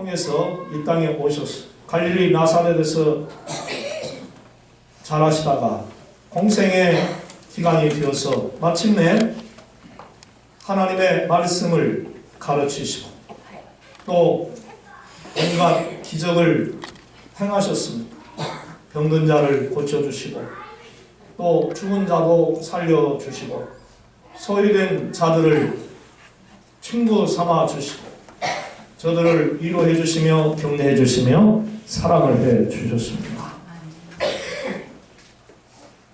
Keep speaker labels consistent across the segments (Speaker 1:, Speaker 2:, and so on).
Speaker 1: 통해서 이 땅에 오셔서 갈릴리 나사렛에서 자라시다가 공생의 기간이 되어서 마침내 하나님의 말씀을 가르치시고 또 온갖 기적을 행하셨습니다. 병든 자를 고쳐주시고 또 죽은 자도 살려주시고 소외된 자들을 친구 삼아 주시고 저들을 위로해 주시며 격려해 주시며 사랑을 해 주셨습니다.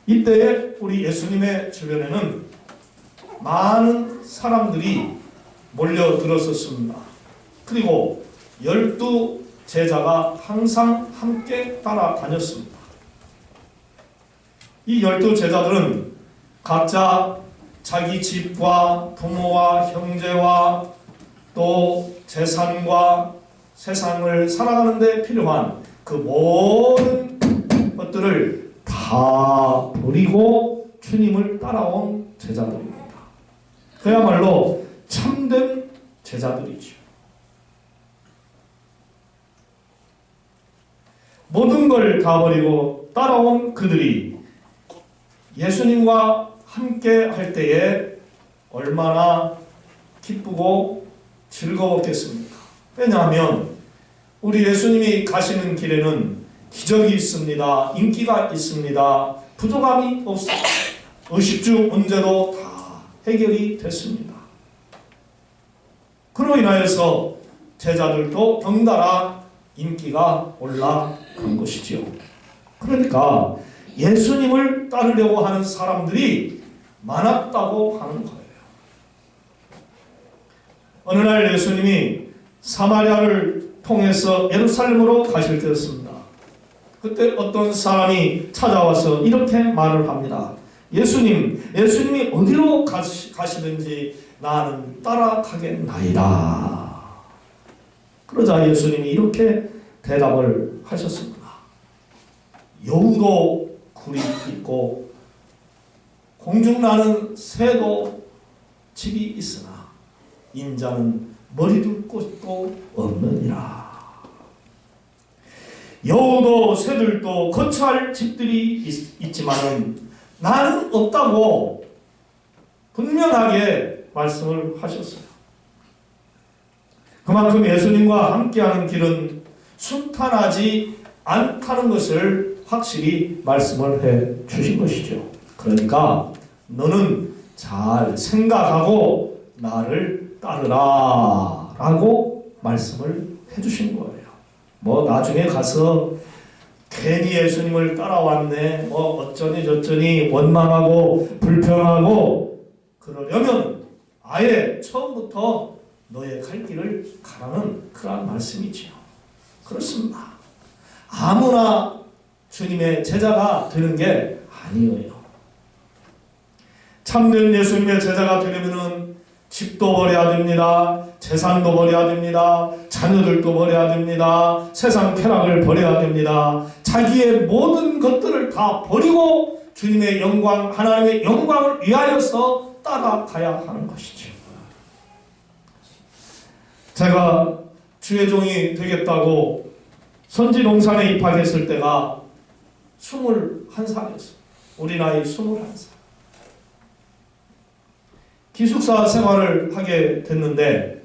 Speaker 1: 이때에 우리 예수님의 주변에는 많은 사람들이 몰려들었었습니다. 그리고 12 제자가 항상 함께 따라다녔습니다. 이 12 제자들은 각자 자기 집과 부모와 형제와 또 재산과 세상을 살아가는 데 필요한 그 모든 것들을 다 버리고 주님을 따라온 제자들입니다. 그야말로 참된 제자들이죠. 모든 걸 다 버리고 따라온 그들이 예수님과 함께 할 때에 얼마나 기쁘고 즐거웠겠습니까? 왜냐하면 우리 예수님이 가시는 길에는 기적이 있습니다. 인기가 있습니다. 부족함이 없습니다. 의식주 문제도 다 해결이 됐습니다. 그로 인하여서 제자들도 덩달아 인기가 올라간 것이지요. 그러니까 예수님을 따르려고 하는 사람들이 많았다고 하는 거예요. 어느 날 예수님이 사마리아를 통해서 예루살렘으로 가실 때였습니다. 그때 어떤 사람이 찾아와서 이렇게 말을 합니다. 예수님이 어디로 가시든지 나는 따라가겠나이다. 그러자 예수님이 이렇게 대답을 하셨습니다. 여우도 굴이 있고 공중나는 새도 집이 있으나 인자는 머리 둘 곳도 없느니라. 여우도 새들도 거처할 집들이 있지만은 나는 없다고 분명하게 말씀을 하셨어요. 그만큼 예수님과 함께하는 길은 순탄하지 않다는 것을 확실히 말씀을 해 주신 것이죠. 그러니까 너는 잘 생각하고 나를 따르라 라고 말씀을 해 주신 거예요. 나중에 가서 괜히 예수님을 따라왔네 어쩌니 저쩌니 원망하고 불평하고 그러려면 아예 처음부터 너의 갈 길을 가라는 그런 말씀이지요. 그렇습니다. 아무나 주님의 제자가 되는 게 아니에요. 참된 예수님의 제자가 되려면 집도 버려야 됩니다. 재산도 버려야 됩니다. 자녀들도 버려야 됩니다. 세상 쾌락을 버려야 됩니다. 자기의 모든 것들을 다 버리고 주님의 영광, 하나님의 영광을 위하여서 따라가야 하는 것이죠. 제가 주의 종이 되겠다고 선지농산에 입학했을 때가 21살이었어요. 우리 나이 21살. 기숙사 생활을 하게 됐는데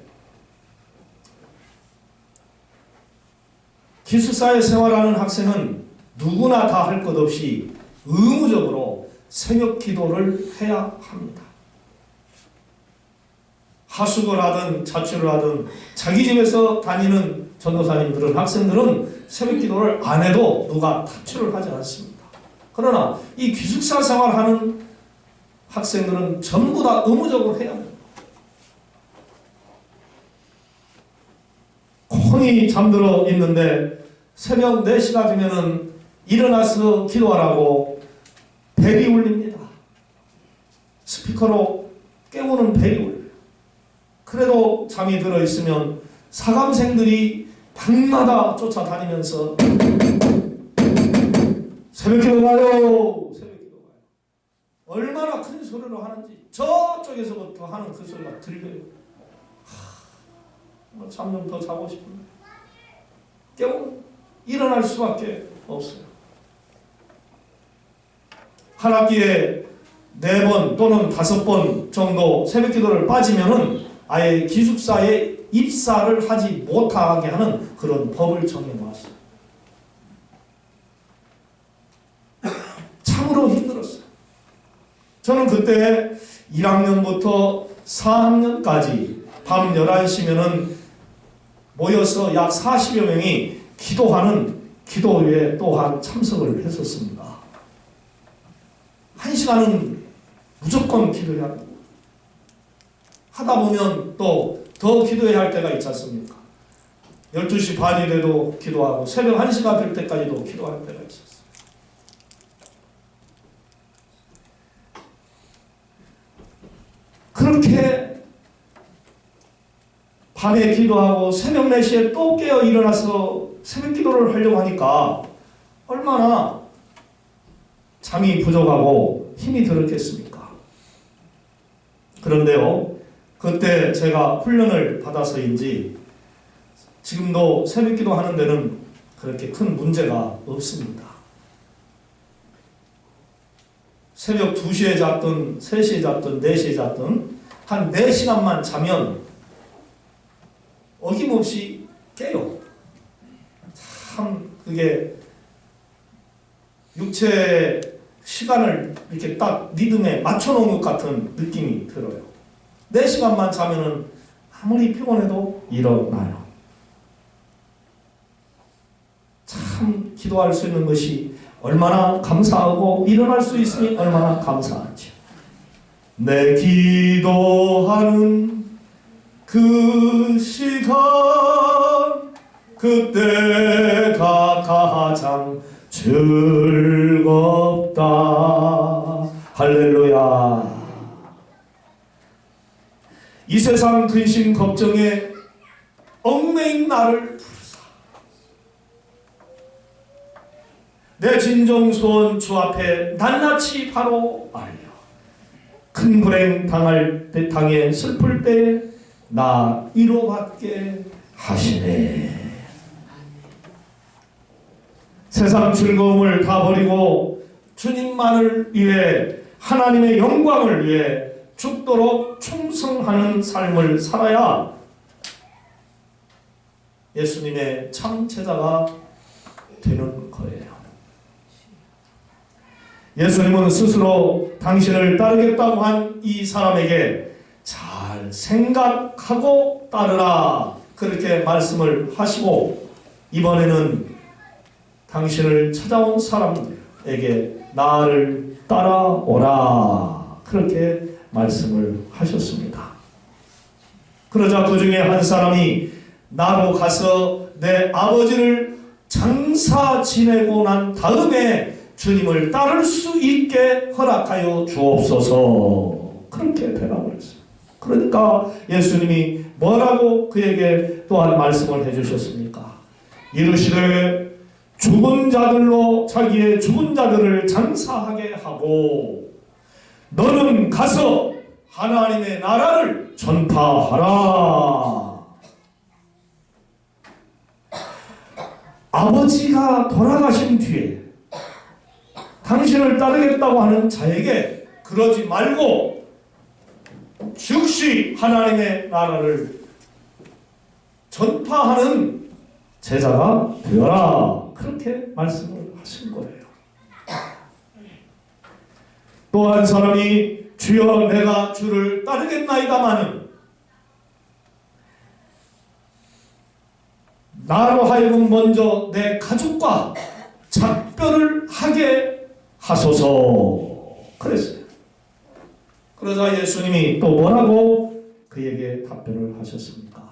Speaker 1: 기숙사에 생활하는 학생은 누구나 다 할 것 없이 의무적으로 새벽 기도를 해야 합니다. 하숙을 하든 자취를 하든 자기 집에서 다니는 전도사님들은 학생들은 새벽 기도를 안 해도 누가 타출을 하지 않습니다. 그러나 이 기숙사 생활하는 학생들은 전부 다 의무적으로 해야 합니다. 콩이 잠들어 있는데 새벽 4시가 되면은 일어나서 기도하라고 벨이 울립니다. 스피커로 깨우는 벨이 울려요. 그래도 잠이 들어있으면 사감생들이 방마다 쫓아다니면서 새벽기도 가요. 새벽기도 가요. 얼마나 큰 소리로 하는지 저쪽에서부터 하는 그 소리가 들려요. 잠 좀 더 자고 싶은데 일어날 수밖에 없어요. 한 학기에 4번 또는 5번 정도 새벽기도를 빠지면은 아예 기숙사에 입사를 하지 못하게 하는 그런 법을 정해놓았어요. 참으로 힘들었어요. 저는 그때 1학년부터 4학년까지 밤 11시면은 모여서 약 40여 명이 기도하는 기도회에 또한 참석을 했었습니다. 1시간은 무조건 기도해야 합니다. 하다 보면 또 더 기도해야 할 때가 있지 않습니까? 12시 반이 돼도 기도하고 새벽 1시가 될 때까지도 기도할 때가 있었어요. 그렇게 밤에 기도하고 새벽 4시에 또 깨어 일어나서 새벽 기도를 하려고 하니까 얼마나 잠이 부족하고 힘이 들었겠습니까? 그런데요, 그때 제가 훈련을 받아서인지 지금도 새벽 기도 하는 데는 그렇게 큰 문제가 없습니다. 새벽 2시에 잤든 3시에 잤든 4시에 잤든 한 4시간만 자면 어김없이 깨요. 참 그게 육체의 시간을 이렇게 딱 리듬에 맞춰놓은 것 같은 느낌이 들어요. 4시간만 자면은 아무리 피곤해도 일어나요. 참 기도할 수 있는 것이 얼마나 감사하고 일어날 수 있으니 얼마나 감사하죠. 내 기도하는 그 시간 그때가 가장 즐겁다. 할렐루야. 이 세상 근심 걱정에 얽매인 나를 부르사 내 진정 소원 주 앞에 낱낱이 바로 알려 큰 불행 당해 슬플 때 나 위로받게 하시네. 세상 즐거움을 다 버리고 주님만을 위해 하나님의 영광을 위해 죽도록 충성하는 삶을 살아야 예수님의 참 제자가 되는 거예요. 예수님은 스스로 당신을 따르겠다고 한 이 사람에게 잘 생각하고 따르라 그렇게 말씀을 하시고 이번에는 당신을 찾아온 사람들에게 나를 따라오라 그렇게 말씀을 하셨습니다. 그러자 그 중에 한 사람이 나로 가서 내 아버지를 장사 지내고 난 다음에 주님을 따를 수 있게 허락하여 주옵소서 그렇게 대답을 했어요. 그러니까 예수님이 뭐라고 그에게 또한 말씀을 해주셨습니까? 이르시되 죽은 자들로 자기의 죽은 자들을 장사하게 하고 너는 가서 하나님의 나라를 전파하라. 아버지가 돌아가신 뒤에 당신을 따르겠다고 하는 자에게 그러지 말고 즉시 하나님의 나라를 전파하는 제자가 되어라. 그렇게 말씀을 하신 거예요. 또 한 사람이 주여 내가 주를 따르겠나이다마는 나로 하여금 먼저 내 가족과 작별을 하게 하소서 그랬어요. 그러자 예수님이 또 뭐라고 그에게 답변을 하셨습니까?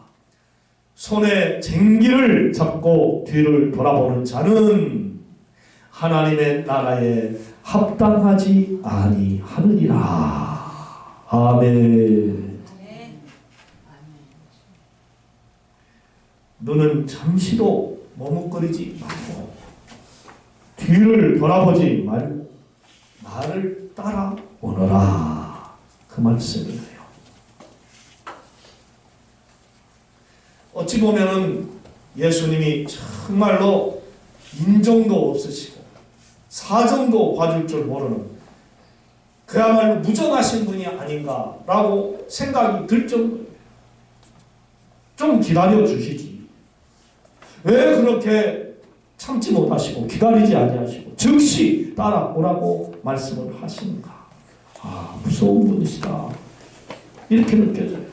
Speaker 1: 손에 쟁기를 잡고 뒤를 돌아보는 자는 하나님의 나라에 합당하지 아니하느니라. 아멘. 너는 잠시도 머뭇거리지 말고 뒤를 돌아보지 말고 나를 따라오너라. 그 말씀이에요. 어찌 보면은 예수님이 정말로 인정도 없으시고 사정도 봐줄 줄 모르는 그야말로 무정하신 분이 아닌가라고 생각이 들 정도예요. 좀 기다려 주시지. 왜 그렇게 참지 못하시고 기다리지 아니하시고 즉시 따라오라고 말씀을 하시는가. 아, 무서운 분이시다. 이렇게 느껴져요.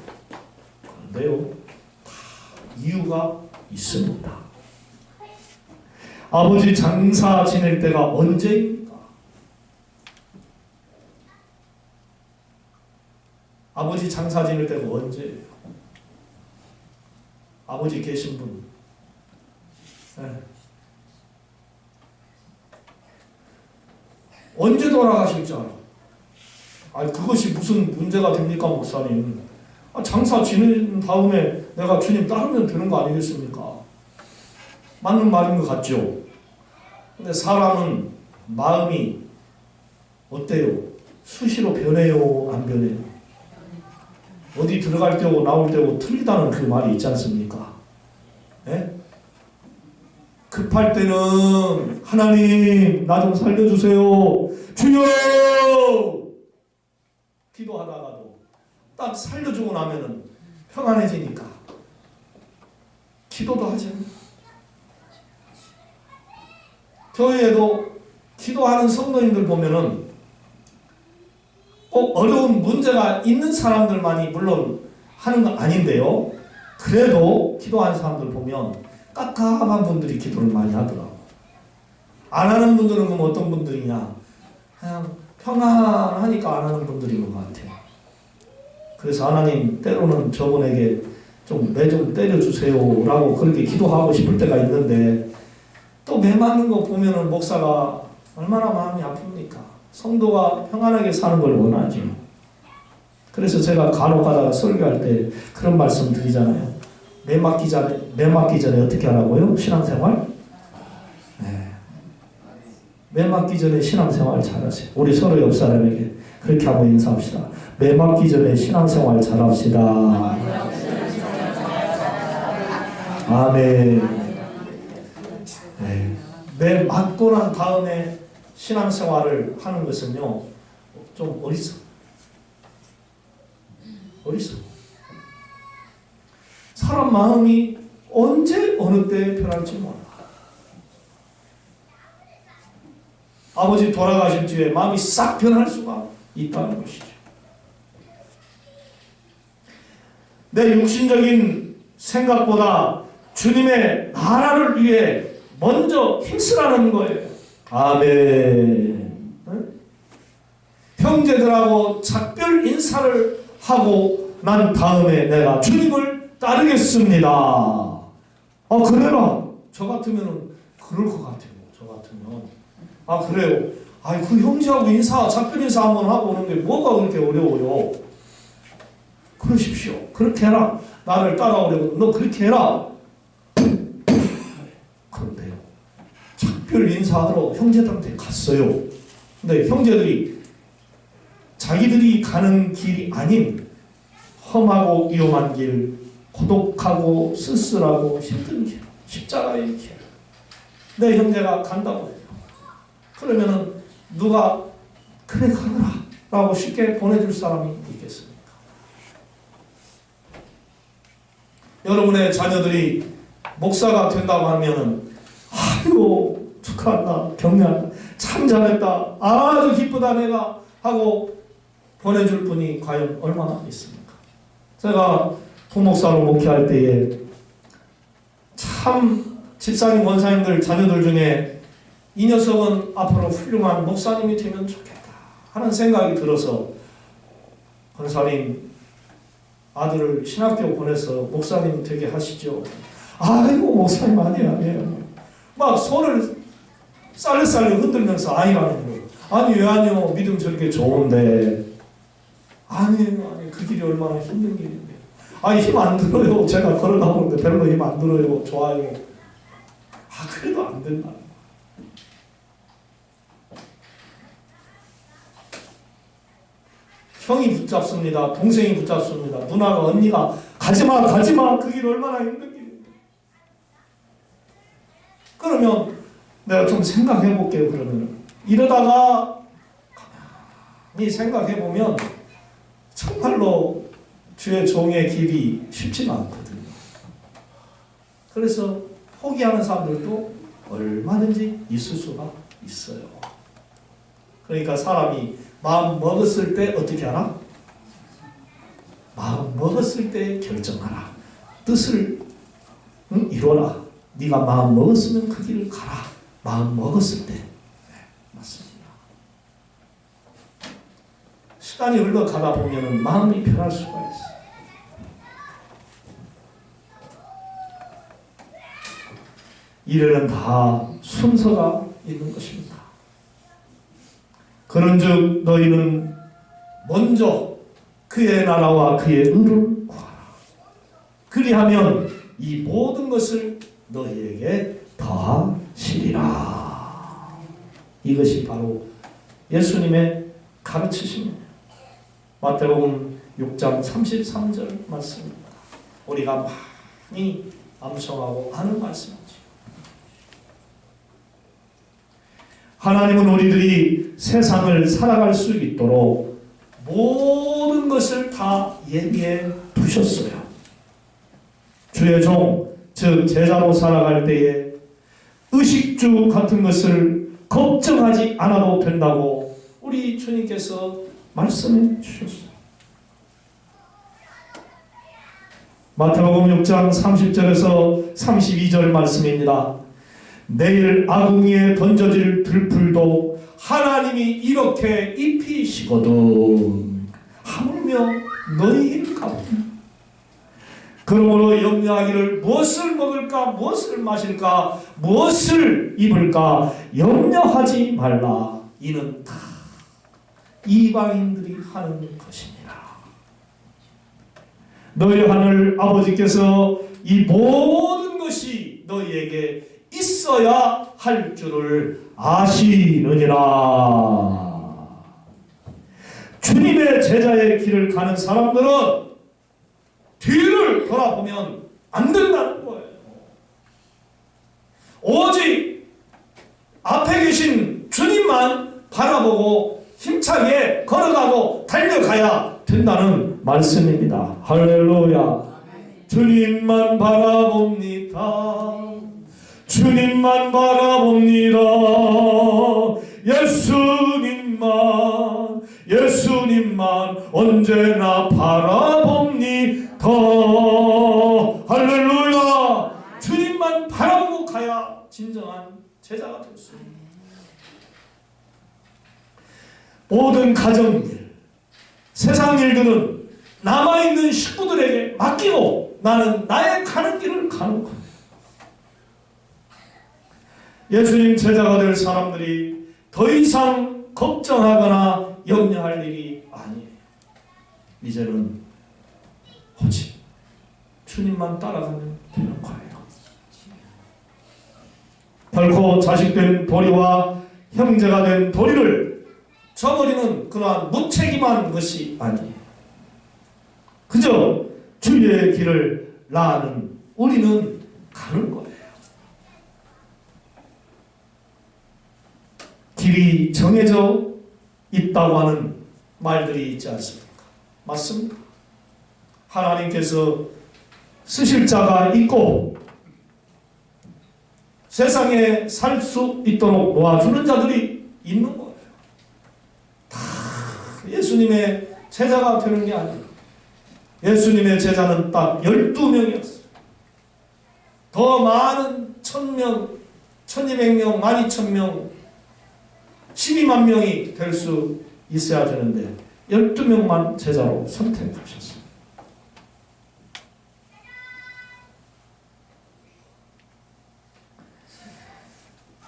Speaker 1: 그런데요, 다 이유가 있습니다. 아버지 장사 지낼 때가 언제입니까? 아버지 장사 지낼 때가 언제예요? 아버지 계신 분. 네. 언제 돌아가실 줄 알아? 아니, 그것이 무슨 문제가 됩니까, 목사님? 장사 지낸 다음에 내가 주님 따르면 되는 거 아니겠습니까? 맞는 말인 것 같죠? 근데 사람은 마음이 어때요? 수시로 변해요? 안 변해요? 어디 들어갈 때고 나올 때고 틀리다는 그 말이 있지 않습니까? 네? 급할 때는 하나님 나 좀 살려주세요. 주여! 기도하다가도 딱 살려주고 나면은 평안해지니까 기도도 하죠. 교회에도 기도하는 성도님들 보면은 꼭 어려운 문제가 있는 사람들만이 물론 하는 건 아닌데요. 그래도 기도하는 사람들 보면 깝깝한 분들이 기도를 많이 하더라고. 안 하는 분들은 그럼 어떤 분들이냐? 그냥 평안하니까 안 하는 분들인 것 같아요. 그래서 하나님 때로는 저분에게 좀 매 좀 때려주세요 라고 그렇게 기도하고 싶을 때가 있는데 또 매 맞는 거 보면은 목사가 얼마나 마음이 아픕니까? 성도가 평안하게 사는 걸 원하죠. 그래서 제가 간혹 가다가 설교할 때 그런 말씀 드리잖아요. 매 맞기 전에 어떻게 하라고요? 신앙생활? 네. 매 맞기 전에 신앙생활 잘하세요. 우리 서로 옆 사람에게 그렇게 하고 인사합시다. 매 맞기 전에 신앙생활 잘합시다. 아멘. 네. 매 맞고 난 다음에 신앙생활을 하는 것은요, 좀 어리석어. 사람 마음이 언제 어느 때 변할지 몰라. 아버지 돌아가신 뒤에 마음이 싹 변할 수가 있다는 것이죠. 내 육신적인 생각보다 주님의 나라를 위해 먼저 힘쓰라는 거예요. 아멘. 형제들하고 작별 인사를 하고 난 다음에 내가 주님을 따르겠습니다. 그래라. 저 같으면 그럴 것 같아요. 저 같으면. 그래요. 그 형제하고 작별 인사 한번 하고 오는 게 뭐가 그렇게 어려워요. 그러십시오. 그렇게 해라. 나를 따라오려고 너 그렇게 해라. 그런데요. 작별 인사하러 형제들한테 갔어요. 근데 형제들이 자기들이 가는 길이 아닌 험하고 위험한 길, 고독하고 쓸쓸하고 힘든 길, 십자가의 길. 내 형제가 간다고 해요. 그러면은 누가 그래 가거라 라고 쉽게 보내줄 사람이 있겠습니까? 여러분의 자녀들이 목사가 된다고 하면은 아이고 축하한다, 격려한다, 참 잘했다, 아주 기쁘다 내가 하고 보내줄 분이 과연 얼마나 있습니까? 제가 부목사로 목회할 때에 참 집사님, 원사님들 자녀들 중에 이 녀석은 앞으로 훌륭한 목사님이 되면 좋겠다 하는 생각이 들어서 권사님 아들을 신학교 보내서 목사님 되게 하시죠. 아이고 목사님 아니에요. 막 손을 쌀쌀 흔들면서 아니라는 거예요. 아니 왜 아니요? 믿음 저렇게 좋은데. 아니에요. 그 길이 얼마나 힘든 길인데. 힘 안 들어요. 제가 걸어나오는데 별로 힘 안 들어요. 좋아요. 그래도 안 된다. 형이 붙잡습니다. 동생이 붙잡습니다. 누나가, 언니가 가지마 그 길 얼마나 힘든 길인데. 그러면 내가 좀 생각해 볼게요. 그러면 이러다가 가만히 생각해 보면 정말로 주의 종의 길이 쉽지가 않거든요. 그래서 포기하는 사람들도 얼마든지 있을 수가 있어요. 그러니까 사람이 마음 먹었을 때 어떻게 하나? 마음 먹었을 때 결정하라. 뜻을 이루어라. 네가 마음 먹었으면 그 길을 가라. 마음 먹었을 때. 네, 맞습니다. 시간이 흘러가다 보면 마음이 변할 수가 있어요. 이래는 다 순서가 있는 것입니다. 그런즉 너희는 먼저 그의 나라와 그의 의를 구하라. 그리하면 이 모든 것을 너희에게 더하시리라. 이것이 바로 예수님의 가르치십니다. 마태복음 6장 33절 말씀입니다. 우리가 많이 암송하고 아는 말씀이죠. 하나님은 우리들이 세상을 살아갈 수 있도록 모든 것을 다 예비해 두셨어요. 주의 종, 즉 제자로 살아갈 때에 의식주 같은 것을 걱정하지 않아도 된다고 우리 주님께서 말씀해 주셨어요. 마태복음 6장 30절에서 32절 말씀입니다. 내일 아궁이에 던져질 들풀도 하나님이 이렇게 입히시거든 하물며 너희일까? 그러므로 염려하기를 무엇을 먹을까, 무엇을 마실까, 무엇을 입을까 염려하지 말라. 이는 다 이방인들이 하는 것이니라. 너희 하늘 아버지께서 이 모든 것이 너희에게 있어야 할 줄을 아시느니라. 주님의 제자의 길을 가는 사람들은 뒤를 돌아보면 안 된다는 거예요. 오직 앞에 계신 주님만 바라보고 힘차게 걸어가고 달려가야 된다는 말씀입니다. 할렐루야. 주님만 바라봅니다. 주님만 바라봅니다. 예수님만 언제나 바라봅니다. 할렐루야. 주님만 바라보고 가야 진정한 제자가 될 수 있습니다. 모든 가정일, 세상 일들은 남아있는 식구들에게 맡기고 나는 나의 가는 길을 가는 거예요. 예수님 제자가 될 사람들이 더 이상 걱정하거나 염려할 일이 아니에요. 이제는 오직 주님만 따라가면 되는 거예요. 결코 자식된 도리와 형제가 된 도리를 저버리는 그러한 무책임한 것이 아니에요. 그저 주의 길을 나는 우리는 가는 거예요. 길이 정해져 있다고 하는 말들이 있지 않습니까? 맞습니다. 하나님께서 쓰실 자가 있고 세상에 살 수 있도록 놓아주는 자들이 있는 거예요. 다 예수님의 제자가 되는 게 아니에요. 예수님의 제자는 딱 12명이었어요. 더 많은 1000명, 1200명, 12000명, 12만 명이 될 수 있어야 되는데 12명만 제자로 선택하셨어요.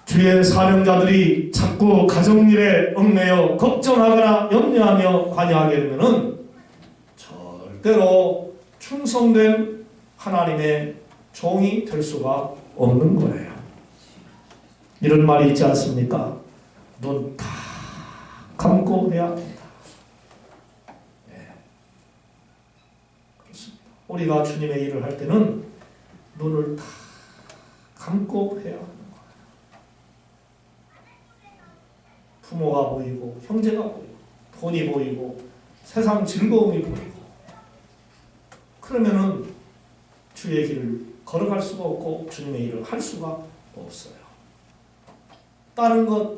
Speaker 1: 주의 사명자들이 자꾸 가정일에 얽매여 걱정하거나 염려하며 관여하게 되면 절대로 충성된 하나님의 종이 될 수가 없는 거예요. 이런 말이 있지 않습니까? 눈 다 감고 해야 된다. 네. 그렇습니다. 우리가 주님의 일을 할 때는 눈을 다 감고 해야 하는 거예요. 부모가 보이고 형제가 보이고 돈이 보이고 세상 즐거움이 보이고 그러면은 주의 길을 걸어갈 수가 없고 주님의 일을 할 수가 없어요. 다른 것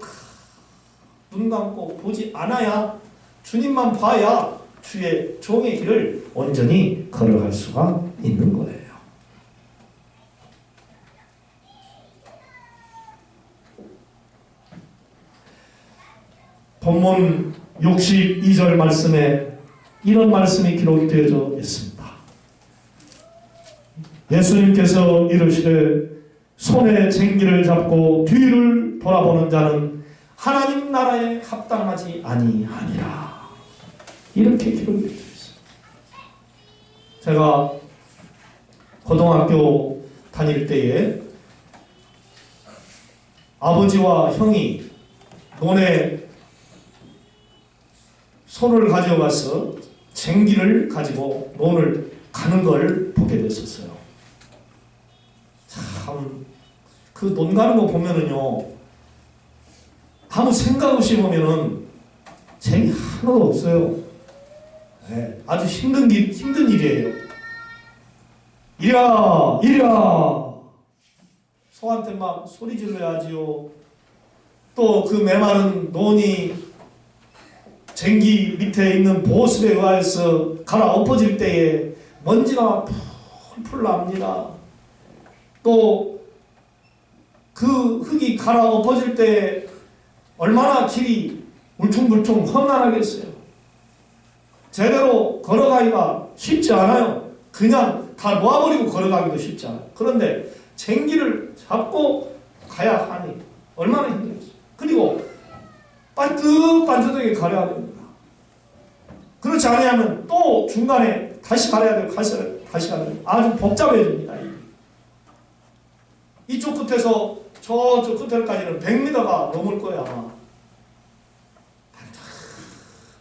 Speaker 1: 눈 감고 보지 않아야 주님만 봐야 주의 종의 길을 온전히 걸어갈 수가 있는 거예요. 본문 62절 말씀에 이런 말씀이 기록이 되어져 있습니다. 예수님께서 이르시되 손에 쟁기를 잡고 뒤를 돌아보는 자는 하나님 나라에 합당하지 아니하니라. 이렇게 기록이 되어 있습니다. 제가 고등학교 다닐 때에 아버지와 형이 논에 손을 가져가서 쟁기를 가지고 논을 가는 걸 보게 됐었어요. 참, 그 논 가는 거 보면은요, 아무 생각 없이 보면은 재미 하나도 없어요. 네, 아주 힘든 일이에요. 이랴, 이랴! 소한테 막 소리 질러야지요. 또 그 메마른 논이 쟁기 밑에 있는 보습에 의해서 갈아 엎어질 때에 먼지가 풀풀 납니다. 또 그 흙이 갈아 엎어질 때 얼마나 길이 울퉁불퉁 험난하겠어요. 제대로 걸어가기가 쉽지 않아요. 그냥 다 놓아버리고 걸어가기도 쉽지 않아요. 그런데 쟁기를 잡고 가야 하니 얼마나 힘들겠어요. 그리고 반듯반듯하게 가려야 됩니다. 그렇지 않으면 또 중간에 다시 가려야 되고 다시 가야 돼요. 아주 복잡해집니다. 이쪽 끝에서 저쪽 끝에까지는 100m가 넘을 거예요. 아마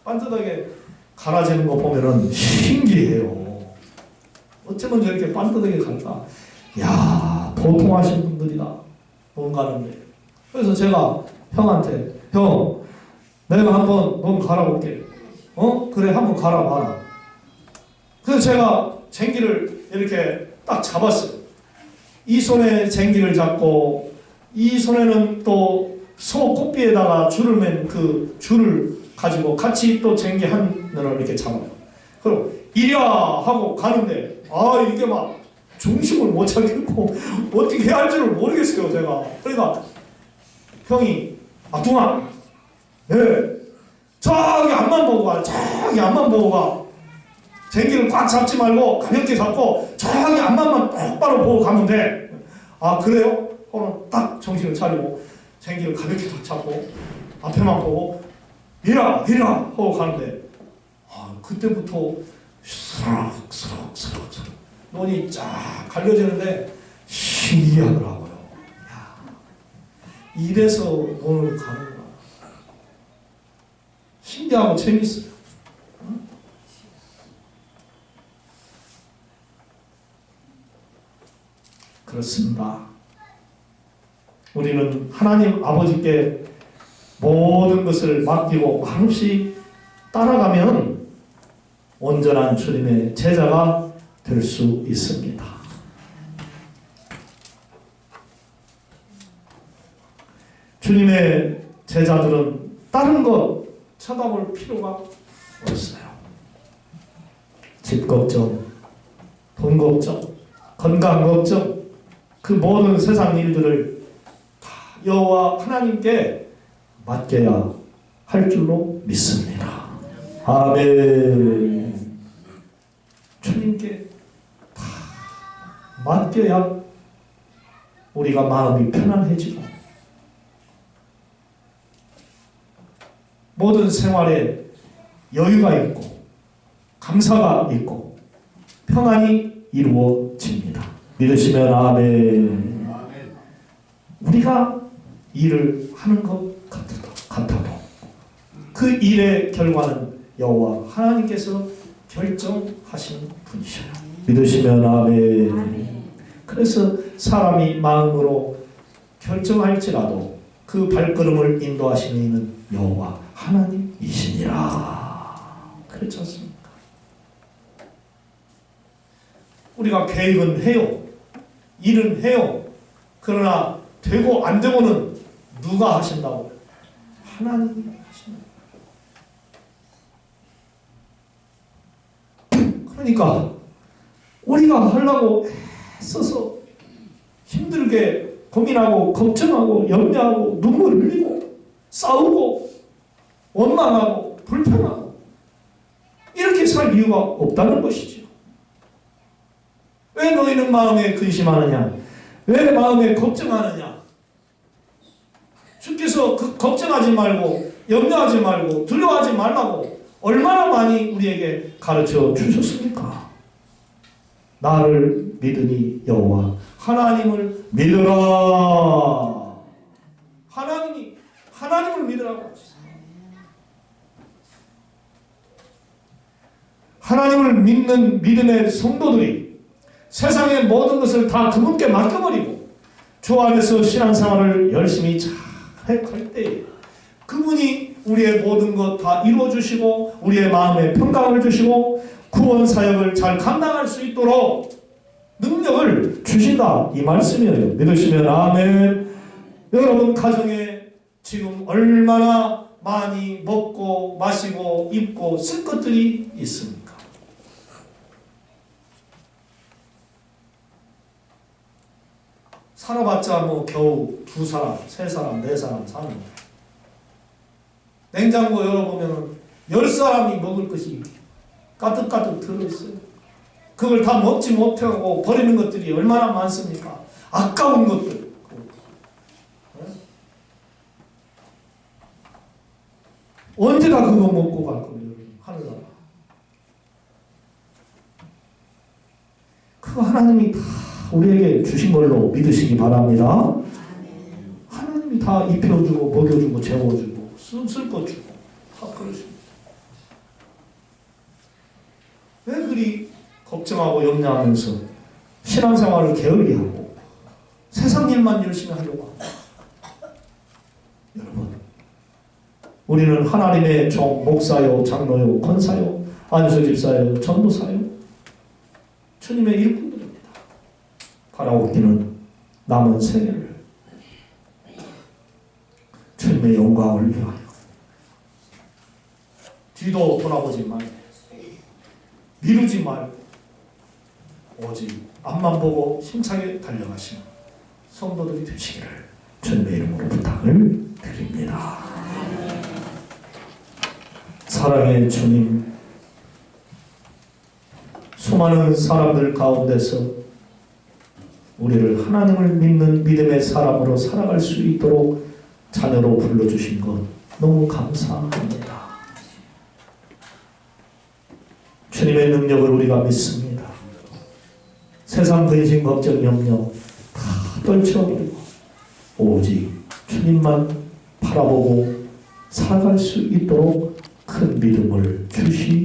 Speaker 1: 반듯하게 갈아지는 거 보면은 신기해요. 어쩌면 저렇게 반듯하게 갈까? 야, 보통 하신 분들이다. 논 가는데. 그래서 제가 형한테, 형, 내가 한번 논 갈아볼게. 그래, 한번 갈아봐라. 그래서 제가 쟁기를 이렇게 딱 잡았어요. 이 손에 쟁기를 잡고, 이 손에는 또 소 꽃비에다가 줄을 맨 그 줄을 가지고 같이 또 쟁기 한 면을 이렇게 잡아요. 그럼 이랴 하고 가는데, 이게 막 중심을 못 잡겠고, 어떻게 해야 할 줄을 모르겠어요, 제가. 그러니까, 형이, 둥아, 네, 저기 앞만 보고 가, 저기 앞만 보고 가. 쟁기를 꽉 잡지 말고 가볍게 잡고 저기 앞만만 똑바로 보고 가면 돼. 그래요? 그럼 딱 정신을 차리고 쟁기를 가볍게 딱 잡고 앞에만 보고 이라 하고 가는데 그때부터 스럭스럭 논이 쫙 갈려지는데 신기하더라고요. 이래서 논을 가는구나. 신기하고 재밌어요. 그렇습니다. 우리는 하나님 아버지께 모든 것을 맡기고 말없이 따라가면 온전한 주님의 제자가 될 수 있습니다. 주님의 제자들은 다른 것 쳐다볼 필요가 없어요. 집 걱정, 돈 걱정, 건강 걱정, 그 모든 세상 일들을 다 여호와 하나님께 맡겨야 할 줄로 믿습니다. 아멘. 주님께 다 맡겨야 우리가 마음이 편안해지고 모든 생활에 여유가 있고 감사가 있고 평안이 이루어집니다. 믿으시면 아멘. 우리가 일을 하는 것 같아도 그 일의 결과는 여호와 하나님께서 결정하신 분이셔요. 믿으시면 아멘. 그래서 사람이 마음으로 결정할지라도 그 발걸음을 인도하시는 이는 여호와 하나님이시니라. 그렇지 않습니까? 우리가 계획은 해요. 일은 해요. 그러나 되고 안 되고는 누가 하신다고? 하나님이 하신다. 그러니까 우리가 하려고 애써서 힘들게 고민하고 걱정하고 염려하고 눈물 흘리고 싸우고 원망하고 불평하고 이렇게 살 이유가 없다는 것이죠. 왜 너희는 마음에 근심하느냐? 왜 마음에 걱정하느냐? 주께서 걱정하지 말고 염려하지 말고 두려워하지 말라고 얼마나 많이 우리에게 가르쳐 주셨습니까? 나를 믿으니 여호와 하나님을 믿으라. 하나님을 믿으라고 하셨어요. 하나님을 믿는 믿음의 성도들이 세상의 모든 것을 다 그분께 맡겨버리고 주 안에서 신앙생활을 열심히 잘 할 때 그분이 우리의 모든 것 다 이루어주시고 우리의 마음에 평강을 주시고 구원 사역을 잘 감당할 수 있도록 능력을 주신다 이 말씀이에요. 믿으시면 아멘. 여러분 가정에 지금 얼마나 많이 먹고 마시고 입고 쓸 것들이 있습니까? 살아봤자 뭐 겨우 2사람, 3사람, 4사람 사는 거예요. 냉장고 열어보면 10사람이 먹을 것이 가득가득 들어있어요. 그걸 다 먹지 못하고 버리는 것들이 얼마나 많습니까? 아까운 것들. 언제가 그거 먹고 갈 겁니다. 하늘나라. 그거 하나님이 다 우리에게 주신 걸로 믿으시기 바랍니다. 하나님이 다 입혀주고 먹여주고 재워주고 쓸 거 주고 다 그러십니다. 왜 그리 걱정하고 염려하면서 신앙생활을 게을리 하고 세상 일만 열심히 하려고 합니다. 여러분 우리는 하나님의 종, 목사요, 장로요, 권사요, 안수 집사요, 전도사요 주님의 일꾼들입니다. 바라옵기는 남은 생애를 주님의 영광을 위하여 뒤도 돌아보지 말고 미루지 말고 오직 앞만 보고 힘차게 달려가시는 성도들이 되시기를 주님의 이름으로 부탁을 드립니다. 사랑의 주님, 수많은 사람들 가운데서 우리를 하나님을 믿는 믿음의 사람으로 살아갈 수 있도록 자녀로 불러주신 것 너무 감사합니다. 주님의 능력을 우리가 믿습니다. 세상 근심, 걱정, 염려 다 떨쳐버리고 오직 주님만 바라보고 살아갈 수 있도록 큰 믿음을 주시옵소서.